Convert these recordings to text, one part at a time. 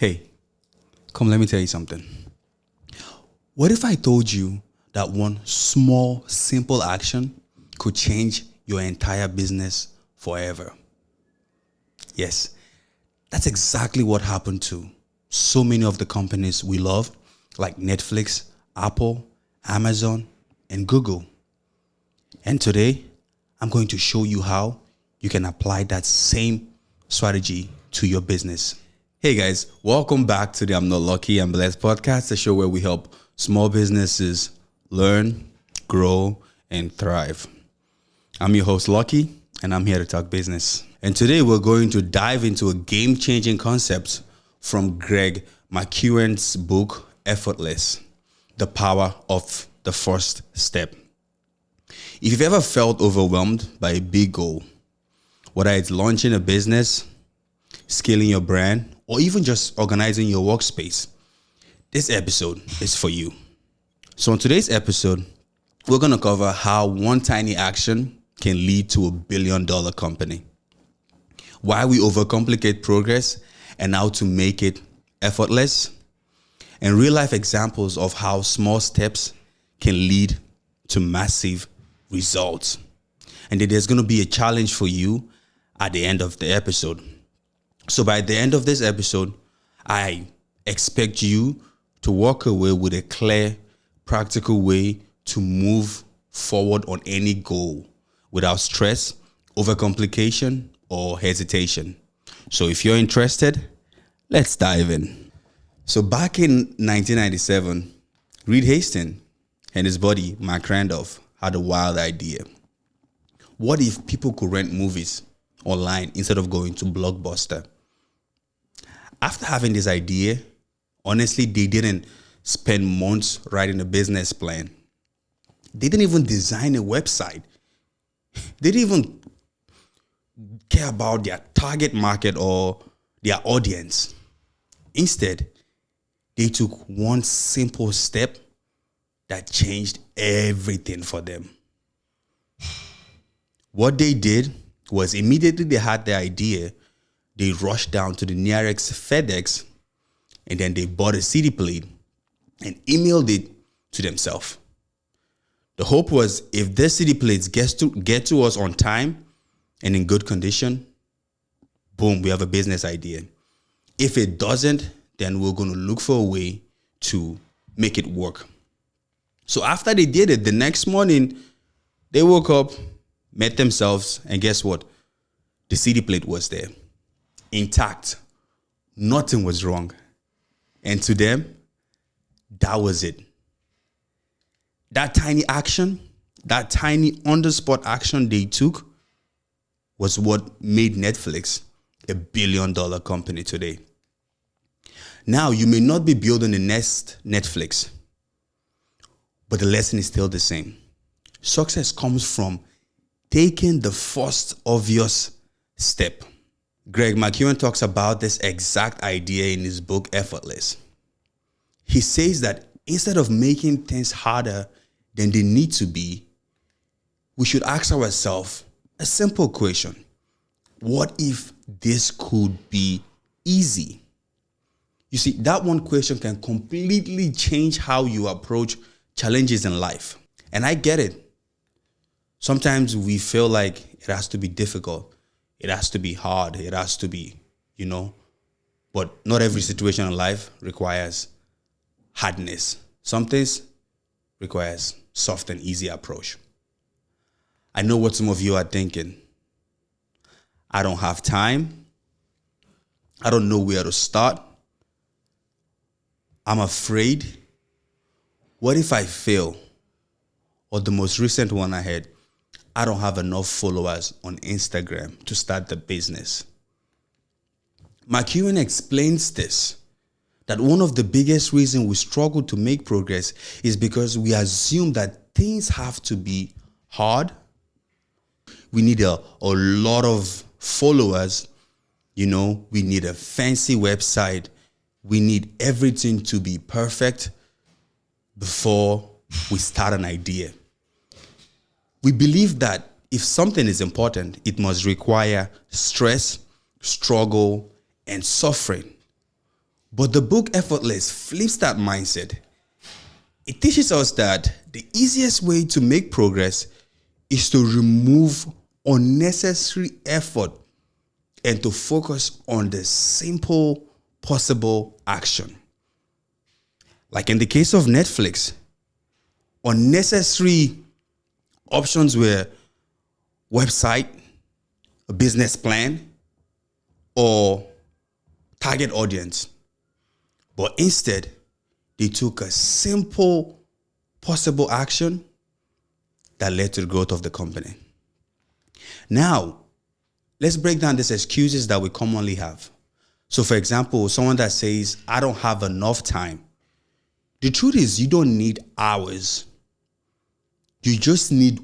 Hey, come let me tell you something. What if I told you that one small, simple action could change your entire business forever? Yes, that's exactly what happened to so many of the companies we love, like Netflix, Apple, Amazon, and Google. And today, I'm going to show you how you can apply that same strategy to your business. Hey guys, welcome back to the I'm Not Lucky, I'm Blessed podcast, the show where we help small businesses learn, grow, and thrive. I'm your host, Lucky, and I'm here to talk business. And today we're going to dive into a game-changing concept from Greg McKeown's book, Effortless, The Power of the First Step. If you've ever felt overwhelmed by a big goal, whether it's launching a business, scaling your brand, or even just organizing your workspace, this episode is for you. So in today's episode, we're going to cover how one tiny action can lead to $1 billion company, why we overcomplicate progress and how to make it effortless, and real life examples of how small steps can lead to massive results. And then there's going to be a challenge for you at the end of the episode. So by the end of this episode, I expect you to walk away with a clear, practical way to move forward on any goal without stress, overcomplication, or hesitation. So if you're interested, let's dive in. So back in 1997, Reed Hastings and his buddy, Mark Randolph, had a wild idea. What if people could rent movies online instead of going to Blockbuster? After having this idea, honestly, they didn't spend months writing a business plan. They didn't even design a website. They didn't even care about their target market or their audience. Instead, they took one simple step that changed everything for them. What they did was immediately they had the idea, they rushed down to the nearest FedEx and then they bought a CD plate and emailed it to themselves. The hope was if this CD plates get to us on time and in good condition, boom, we have a business idea. If it doesn't, then we're going to look for a way to make it work. So after they did it, the next morning, they woke up, met themselves, and guess what? The CD plate was there, intact. Nothing was wrong. And to them, that was it. That tiny action, that tiny on-the-spot action they took was what made Netflix $1 billion company today. Now, you may not be building the next Netflix, but the lesson is still the same. Success comes from taking the first obvious step. Greg McKeown talks about this exact idea in his book, Effortless. He says that instead of making things harder than they need to be, we should ask ourselves a simple question. What if this could be easy? You see, that one question can completely change how you approach challenges in life. And I get it. Sometimes we feel like it has to be difficult. It has to be hard. It has to be, but not every situation in life requires hardness. Some things requires soft and easy approach. I know what some of you are thinking. I don't have time. I don't know where to start. I'm afraid. What if I fail? Or the most recent one I had, I don't have enough followers on Instagram to start the business. McKeown explains this, that one of the biggest reasons we struggle to make progress is because we assume that things have to be hard. We need a lot of followers. We need a fancy website. We need everything to be perfect before we start an idea. We believe that if something is important, it must require stress, struggle, and suffering. But the book Effortless flips that mindset. It teaches us that the easiest way to make progress is to remove unnecessary effort and to focus on the simple possible action. Like in the case of Netflix, unnecessary options were website, a business plan, or target audience. But instead, they took a simple possible action that led to the growth of the company. Now, let's break down these excuses that we commonly have. So for example, someone that says, I don't have enough time. The truth is you don't need hours. You just need to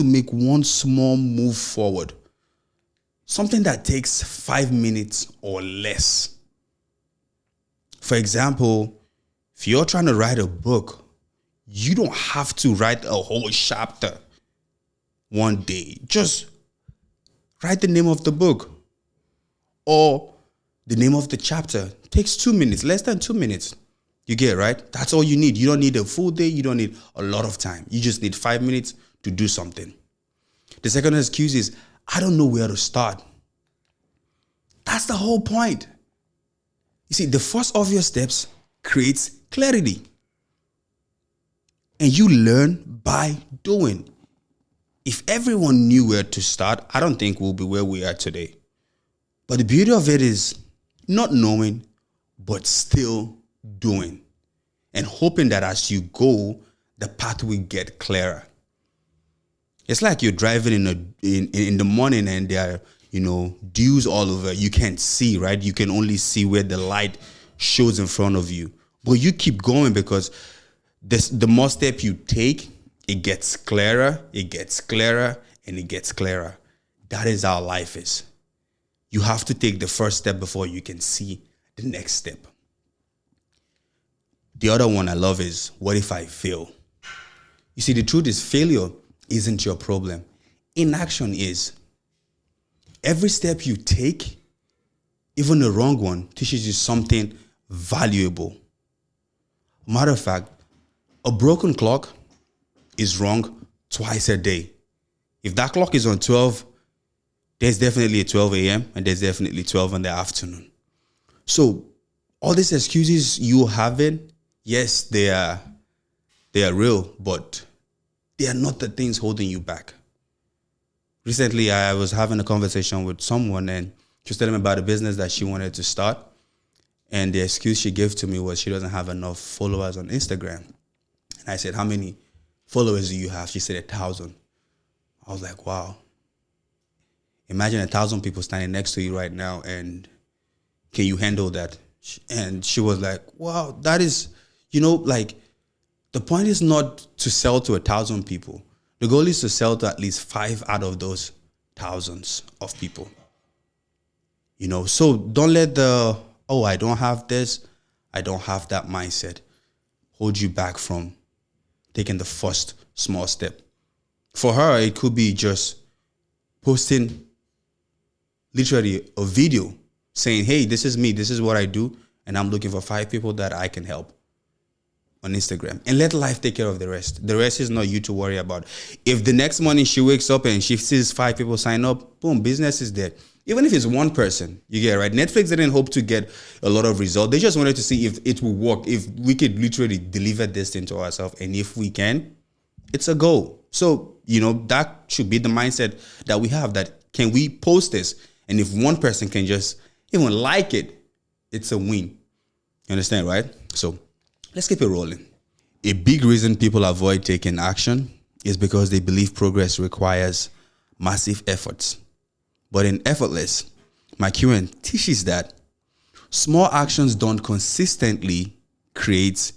make one small move forward. Something that takes 5 minutes or less. For example, if you're trying to write a book, you don't have to write a whole chapter one day. Just write the name of the book or the name of the chapter. It takes 2 minutes, less than 2 minutes. You get it, right? That's all you need. You don't need a full day. You don't need a lot of time. You just need 5 minutes to do something. The second excuse is, I don't know where to start. That's the whole point. You see, the first obvious steps creates clarity. And you learn by doing. If everyone knew where to start, I don't think we'll be where we are today. But the beauty of it is not knowing, but still doing. And hoping that as you go, the path will get clearer. It's like you're driving in the morning and there are, dews all over. You can't see, right? You can only see where the light shows in front of you. But you keep going because the more step you take, it gets clearer, and it gets clearer. That is how life is. You have to take the first step before you can see the next step. The other one I love is, what if I fail? You see, the truth is failure isn't your problem. Inaction is. Every step you take, even the wrong one, teaches you something valuable. Matter of fact, a broken clock is wrong twice a day. If that clock is on 12, there's definitely a 12 a.m. and there's definitely 12 in the afternoon. So all these excuses you having, yes, they are real, but they are not the things holding you back. Recently, I was having a conversation with someone and she was telling me about a business that she wanted to start. And the excuse she gave to me was she doesn't have enough followers on Instagram. And I said, how many followers do you have? She said 1,000. I was like, wow. Imagine 1,000 people standing next to you right now, and can you handle that? And she was like, wow, that is, the point is not to sell to 1,000 people. The goal is to sell to at least 5 out of those thousands of people. So don't let I don't have this, I don't have that mindset hold you back from taking the first small step. For her, it could be just posting literally a video saying, hey, this is me, this is what I do, and I'm looking for 5 people that I can help on Instagram. And let life take care of the rest. The rest is not you to worry about. If the next morning she wakes up and she sees 5 people sign up, boom, business is there. Even if it's one person, you get it, right? Netflix didn't hope to get a lot of results. They just wanted to see if it will work, if we could literally deliver this thing to ourselves. And if we can, it's a goal. So, that should be the mindset that we have, that can we post this? And if one person can just even like it, it's a win. You understand, right? So let's keep it rolling. A big reason people avoid taking action is because they believe progress requires massive efforts. But in Effortless, McKeown teaches that small actions done consistently create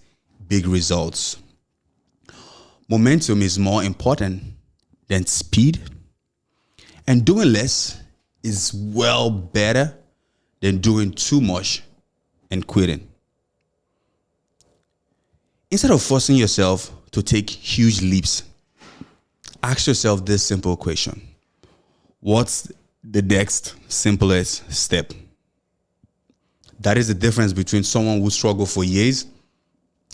big results. Momentum is more important than speed, and doing less is well better than doing too much and quitting. Instead of forcing yourself to take huge leaps, ask yourself this simple question. What's the next simplest step? That is the difference between someone who struggled for years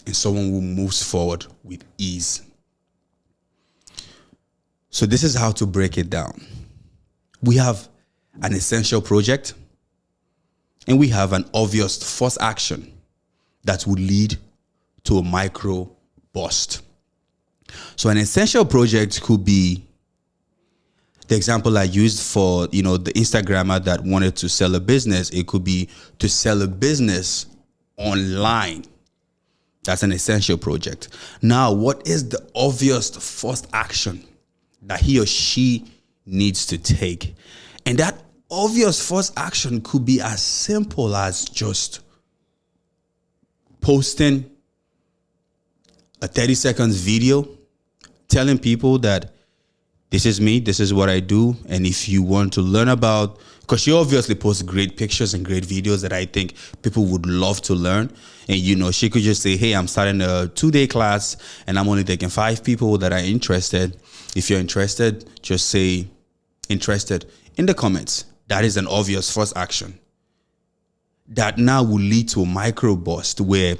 and someone who moves forward with ease. So this is how to break it down. We have an essential project and we have an obvious first action that would lead to a micro bust. So an essential project could be the example I used for, the Instagrammer that wanted to sell a business. It could be to sell a business online. That's an essential project. Now, what is the obvious first action that he or she needs to take? And that obvious first action could be as simple as just posting a 30 seconds video telling people that this is me, this is what I do. And if you want to learn about, because she obviously posts great pictures and great videos that I think people would love to learn. And, she could just say, hey, I'm starting a 2-day class and I'm only taking 5 people that are interested. If you're interested, just say interested in the comments. That is an obvious first action. That now will lead to a micro bust where,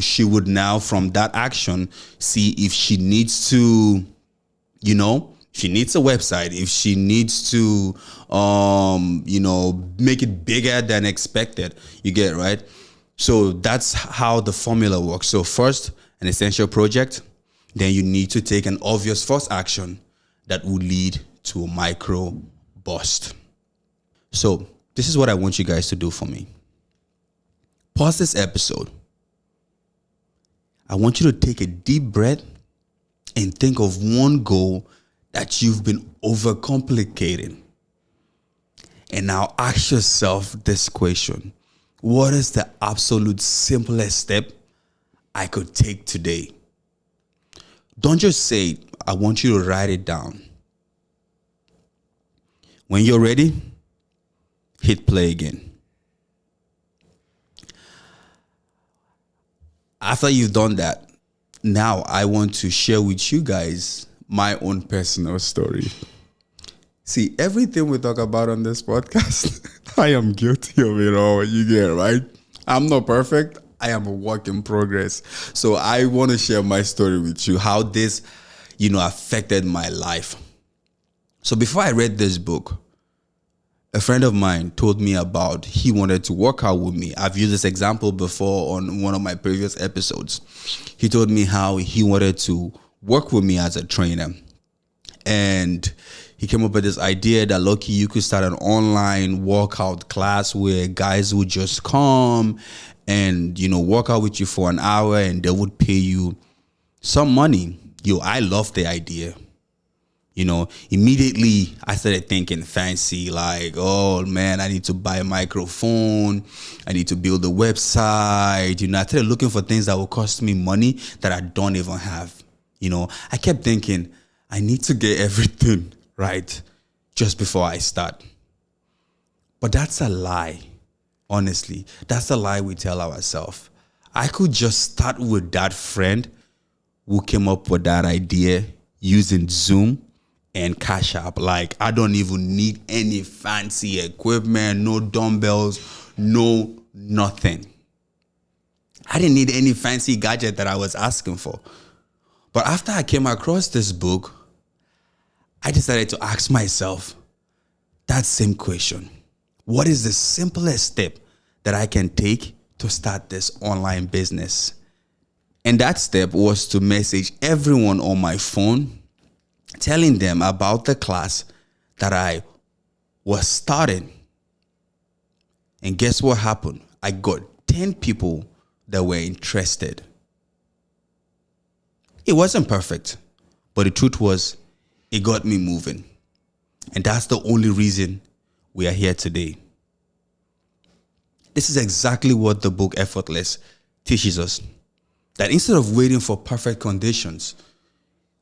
she would now from that action see if she needs to, she needs a website, if she needs to, make it bigger than expected. You get it, right? So that's how the formula works. So first, an essential project. Then you need to take an obvious first action that will lead to a micro bust. So this is what I want you guys to do for me. Pause this episode. I want you to take a deep breath and think of one goal that you've been overcomplicating. And now ask yourself this question. What is the absolute simplest step I could take today? Don't just say it. I want you to write it down. When you're ready, hit play again. After you've done that, now I want to share with you guys my own personal story. See, everything we talk about on this podcast, I am guilty of it all. You get it, right? I'm not perfect. I am a work in progress. So I want to share my story with you, how this, affected my life. So before I read this book, a friend of mine told me about he wanted to work out with me. I've used this example before on one of my previous episodes. He told me how he wanted to work with me as a trainer. And he came up with this idea that, Loki, you could start an online workout class where guys would just come and, work out with you for an hour and they would pay you some money. I love the idea. Immediately I started thinking fancy, like, oh man, I need to buy a microphone. I need to build a website. I started looking for things that will cost me money that I don't even have. I kept thinking, I need to get everything right just before I start. But that's a lie. Honestly, that's a lie we tell ourselves. I could just start with that friend who came up with that idea using Zoom and Cash App. Like, I don't even need any fancy equipment, no dumbbells, no nothing. I didn't need any fancy gadget that I was asking for. But after I came across this book, I decided to ask myself that same question. What is the simplest step that I can take to start this online business? And that step was to message everyone on my phone, telling them about the class that I was starting. And guess what happened? I got 10 people that were interested. It wasn't perfect, but the truth was, it got me moving. And that's the only reason we are here today. This is exactly what the book Effortless teaches us. That instead of waiting for perfect conditions,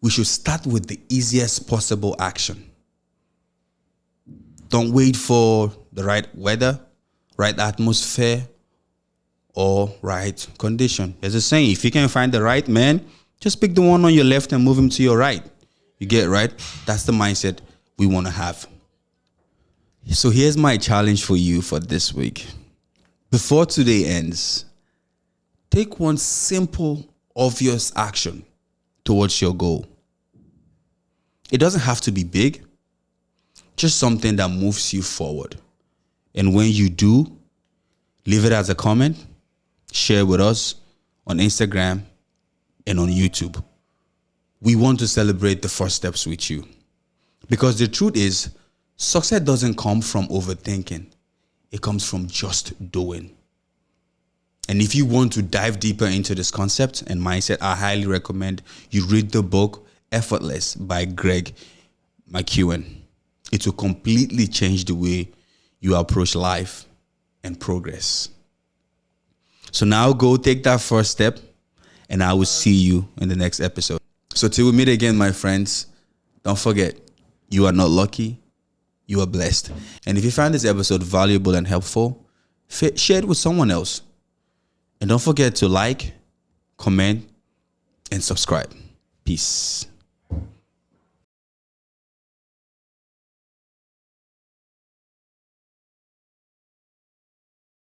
we should start with the easiest possible action. Don't wait for the right weather, right atmosphere, or right condition. There's a saying, if you can find the right man, just pick the one on your left and move him to your right. You get it, right? That's the mindset we want to have. So here's my challenge for you for this week. Before today ends, take one simple, obvious action towards your goal. It doesn't have to be big, just something that moves you forward. And when you do, leave it as a comment, share with us on Instagram and on YouTube. We want to celebrate the first steps with you. Because the truth is, success doesn't come from overthinking. It comes from just doing. And if you want to dive deeper into this concept and mindset, I highly recommend you read the book Effortless by Greg McKeown. It will completely change the way you approach life and progress. So now go take that first step, and I will see you in the next episode. So till we meet again, my friends, don't forget, you are not lucky, you are blessed. And if you find this episode valuable and helpful, share it with someone else. And don't forget to like, comment, and subscribe. Peace.